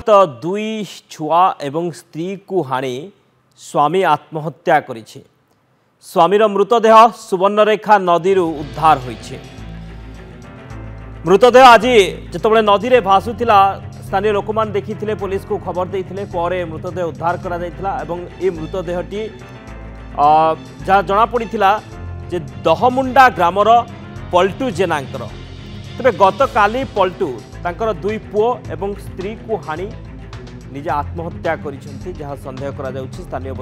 तो दुई छुआ एवं स्त्री को हाणी स्वामी आत्महत्या करिछि। स्वामीर मृतदेह सुवर्णरेखा नदी उद्धार होइछि। मृतदेह आज जितेबाला नदी में भासुला स्थानीय लोक मैंने देखी पुलिस को खबर देते पर मृतदेह उद्धार करा एवं ये मृतदेहटी जहाँ जनापड़ी जे दहमुंडा ग्रामर पल्टू जेनांकर तेरे गत काली पल्टू तांकर दुई पुओ एवं स्त्री को हाणी निजे आत्महत्या करिसेंती जहाँ संदेह करा जाउछि। स्थानीय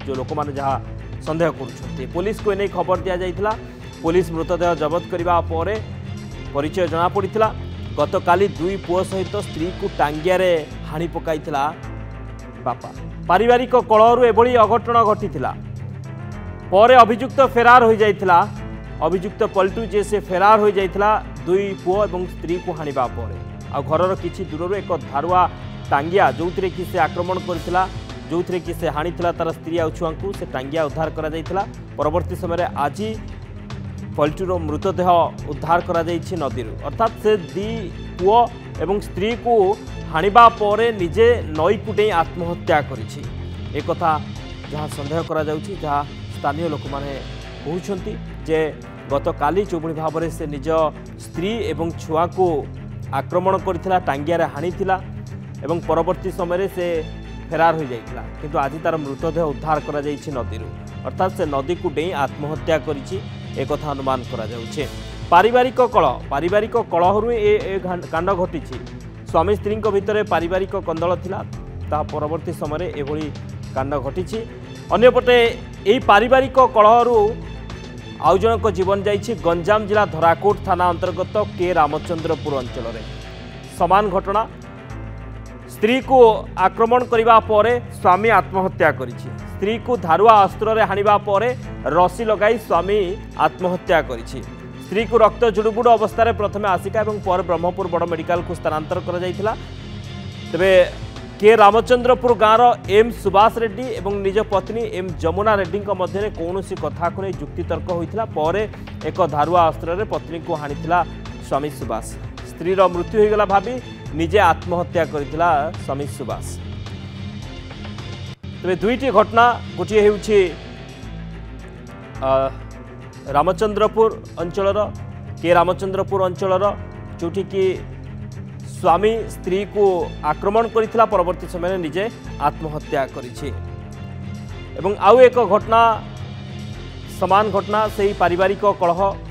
जो लोक मैंने जहाँ संदेह करुछंती पुलिस को एने खबर दिया जाइथिला। पुलिस मृतदेह जबत करबा परे परिचय जना पड़िथिला। गत काली दुई पुओ सहित स्त्री को टांगिया रे हाणी पकाइथिला बापा। पारिवारिक कलहरु एभली अघटन घटिथिला परे अभियुक्त फेरार हो जाइथिला। अभियुक्त पल्टू जे से फेरार हो जाइथिला दुई पुओ एवं स्त्री को हाणिबा परे आ घरर किछि दूररु एक धारुआ टांगिया जोउथिरे कि से आक्रमण करथिला जोउथिरे कि से हाणिथिला तार स्त्री आ छुआंकु से टांगिया उद्धार करा जाइथिला। परवर्ती समय आज पल्टूर मृतदेह उद्धार करा जाइछि नदीरु अर्थात से दी पुओ एवं स्त्री को हाणिबा परे निजे नई कुटे आत्महत्या करिछि। एक कथा जहाँ संदेह करा जाउछि जहाँ स्थानीय लोक माने कहउछंती जे गत काली चौबुणी भाव में से निज स्त्री एवं छुआ को आक्रमण करथिला टांगिया रे हाणिथिला एवं परवर्ती समय से फेरार हो जाइथिला किंतु आज तार मृतदेह उद्धार करा जाइछि नदीरु अर्थात से नदी को डेई आत्महत्या करिछि एक कथा अनुमान करा जाउछि। पारिवारिक कलहरु ए कांड घटिछि। स्वामी स्त्री भितर पारिवारिक कंदल थिला ता परवर्ती समय एभली कांड घटिछि। अन्यपटे यही पारिवारिक कलहरु आउ जनक जीवन जाइछि गंजाम जिला धराकोट थाना अंतर्गत के रामचंद्रपुर अंचल में समान घटना। स्त्री को आक्रमण करिबा परे स्वामी आत्महत्या करिछि। स्त्री को धारुआ अस्त्र रे हानिबा परे रसी लगाई स्वामी आत्महत्या करिछि। स्त्री को रक्त जुड़ुबुड़ अवस्था रे प्रथमे आसिका एवं पर ब्रह्मपुर बड़ मेडिकल को स्थानांतर करा जाइथिला। तबे के रामचंद्रपुर गाँव एम सुभाष रेड्डी एवं निज पत्नी एम जमुना रेड्डी मध्य कौन कथा को जुक्तितर्क होता पर एक धारुआ अस्त्र पत्नी को हाणिथिला स्वामी सुभाष। स्त्रीर मृत्यु होगला भावी निजे आत्महत्या करथिला स्वामी सुभाष। तबे दुईटी घटना गोटे हेउछि रामचंद्रपुर अंचलर के रामचंद्रपुर अंचलर जोठी कि स्वामी स्त्री को आक्रमण करथिला परवर्ती समय निजे आत्महत्या करिछि। एवं आउ एक घटना समान घटना से पारिवारिक कलह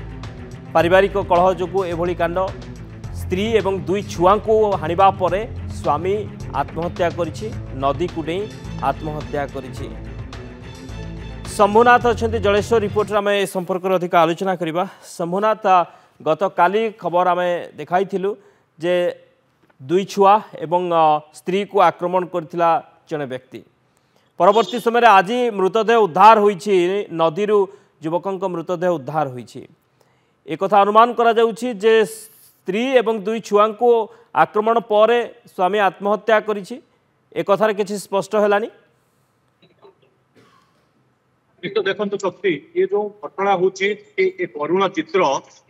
जो एभली कांड स्त्री एवं दुई छुआ को हाणिबा परे स्वामी आत्महत्या करिछि नदी को डेई आत्महत्या करिछि। शंभुनाथ अच्छा जलेश्वर रिपोर्टर आम ए संपर्क अधिक आलोचना करवा। शंभुनाथ गत काली खबर आम देखाइथिलु जे दुई छुआ एवं स्त्री को आक्रमण करथिला जने व्यक्ति परवर्ती समय आज मृतदेह उद्धार होइछि नदीरु युवकंक मृतदेह उद्धार होइछि। एक कथा अनुमान करा जाउछि जे स्त्री एवं दुई छुआ को आक्रमण परे स्वामी आत्महत्या करिछि। एक कथार किछि स्पष्ट हेलानी। देखो शक्ति ये जो घटना होची ए करुण चित्र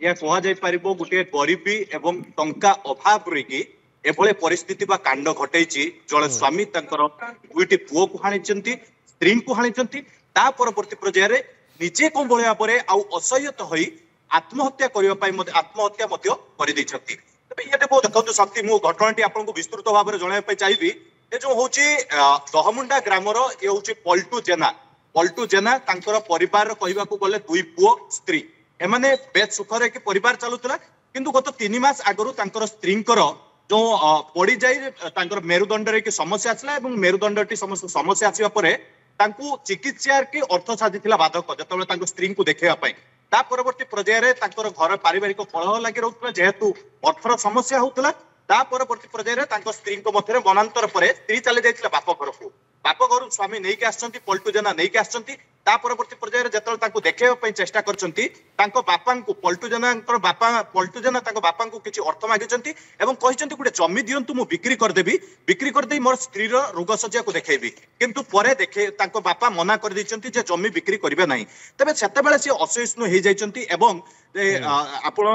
या कहा जाय परिबो गुटे गरीबी एवं टंका अभाव रही एभले परिस्थिति बा कांड घटैछि। जड़े स्वामी तंकर दुईटी पुओ को हाणिचंती स्त्री को हाणिचंती ता परवर्ती पर्याय रे निजे को भले भाबरे आउ असह्यत होई आत्महत्या करिवा पई आत्महत्या मध्य करि दैछंती। तबे येते बहुत देखंतु शक्ति मु घटनाटी आपनको विस्तृत भाव में जणाय पई चाहिबी। ए जो होची दहमुंडा ग्रामर ए होची पल्टू जेना तांकर परिवार कहबाकू गले दुई पुओ स्त्री एमाने बेस सुखरे कि परिवार चलुतला किंतु गत 3 मास आगरु तांकर स्त्रींकर जो पड़ी जाई मेरुदंड की समस्या आसला एवं मेरुदंड समस्या आसवा परे तांकु चिकित्सा की अर्थ साजिथिला बाधक जतबेले स्त्री को देखा ता परवर्ती पर्याय तांकर घर पारिवारिक कलह लगी रहउतला जेहेतु अर्थर समस्या होउतला ता परवर्ती पर्याय स्त्री मध्य मनांतर पर स्त्री चली जाइथिला बाप घर को बाप घर स्वामी नहीं आसचंती पल्टू जेना नहीं आसचंती ता परवर्ती पर्यायर जेतल ताको देखेबा पई चेष्टा करचंती तांको बापांकु पलटू जेनांकर पलटू जेना तांको बापांकु किछि अर्थ मागिचंती एवं कहिचंती गुटे जमी दियंतु मु बिक्री कर देई मोर स्त्री रो रोग सज्जा को देखेबी किंतु परे देखे तांको बापा मना कर दैचंती जे जमी बिक्री करिवे नाही तबे सेते बेले से असहिष्णु हे जाइचंती एवं आपण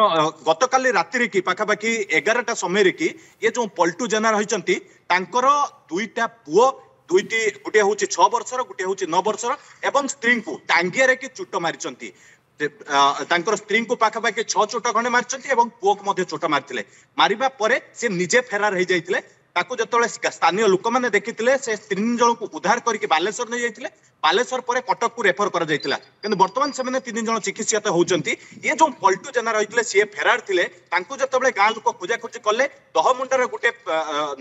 गतकाली रात्रि की पाखापाखि 11टा समय रे की ये जो पलटू जेना रहिचंती तांकर दुईटा पुओ दुईटी गोटे हूँ 6 वर्षर गोटे हूँ 9 वर्षर एवं स्त्री को टांगिया कि चोट मारी स्त्री को पाखापाखि 6 चोट खंडे मारी पुओ को चोट मारी मारिबा परे से निजे फेरार हो जाते ताकू जो स्थानीय लोक मैंने देखी से 3 जन को उद्धार करके बालेश्वर नहीं जाते बालेश्वर पर कटक को रेफर कर बर्तमान से 3 जन चिकित्सित होती ये जो पलटू जेना रही सी फेरार थे जो गाँ लोक खोजाखोजी कले दहमुंडार गोटे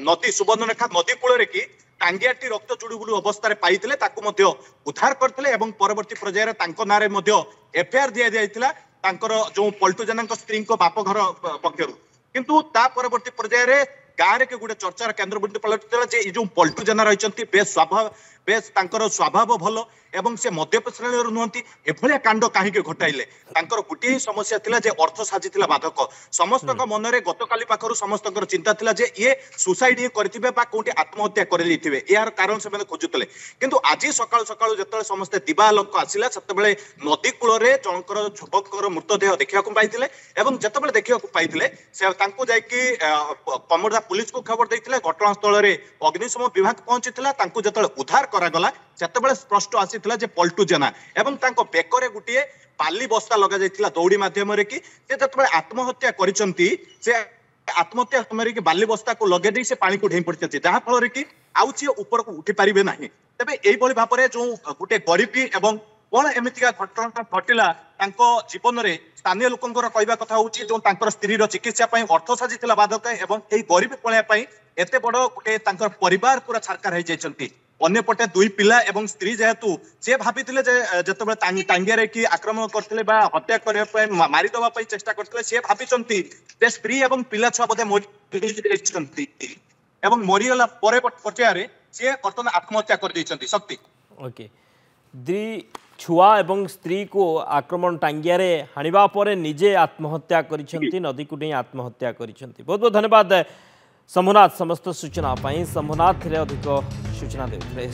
नदी सुवर्णरेखा नदी कूल की टांगियाटी रक्त चुड़ुबुड़ू अवस्था पाइले उद्धार करते परवर्ती पर्यायर नारे एफआईआर दि जाता जो पलटू जेना स्त्री बाप घर पक्षर किंतु ता परवर्ती पर्यायर गाँव के गोटे चर्चार केन्द्र बिंदु पलटिला जे जो पलटू जेना रही बेस स्वभाव भल एवं से मद्यप श्रेणी नुहति एभलिया कांड कहीं घटाइले गोटे समस्या थिला जे अर्थ साजिथिला बाधक समस्त मन में गतकाली पाखर समस्त चिंता थिला जे ये सुसाइड करथिबे बा कोठी आत्महत्या कर दैथिबे यार कारण से मैंने खोजुतले किंतु आज सकाळ सकाळ जतले समस्त दिबा लोक आसिला सेतबेले नदी कूल रे जनकर युवकर मृतदेह देखा पाइथिले एवं जतबेले देखा पाइथिले से तांको जायकी कमरदा पुलिस को खबर दैथिले घटनास्थल रे अग्निशम विभाग पहुंचीथिला तांको जतले उद्धार करागला सेतबेले स्पष्ट आसीथिला जे पलटू जेना एवं तांको बेकरे गुटिए बाली बस्ता लगा जाइथिला दौड़ी माध्यम रे कि से जतबेले आत्महत्या करिसंती से आत्महत्या समय कि बाली बस्ता को लगे दी से पानी को ढेई पड़ते जहाँ फल कि आउ सी ऊपर को उठी पारे ना तेज यही भाव में जो गोटे गरीबी एवं कौन एमतीका घटना घटला जीवन में स्थानीय लोकंर कहवा कथा हूँ जो स्त्री चिकित्सा अर्थ साजिला बाधक एवं यही गरीबी पलैया एत बड़ गोटे परिवार पूरा छारकार हो जाती अन्यपटे 2 पिला एवं स्त्री जेहेतु सी भाभी जो टांगिया कि आक्रमण करते हत्या करने मारिदे चेष्टा करते सी भावी स्त्री एवं पिला छुआ बोधे मरीगला पर्यायर सी बर्तमान आत्महत्या कर शक्ति ओके दी छुआ एवं स्त्री को आक्रमण टांगिया हाणिबा परे निजे आत्महत्या करिसेंती नदी को नहीं आत्महत्या करिसेंती बहुत बहुत धन्यवाद शंभुनाथ समस्त सूचना शंभुनाथ अधिक सूचना देते।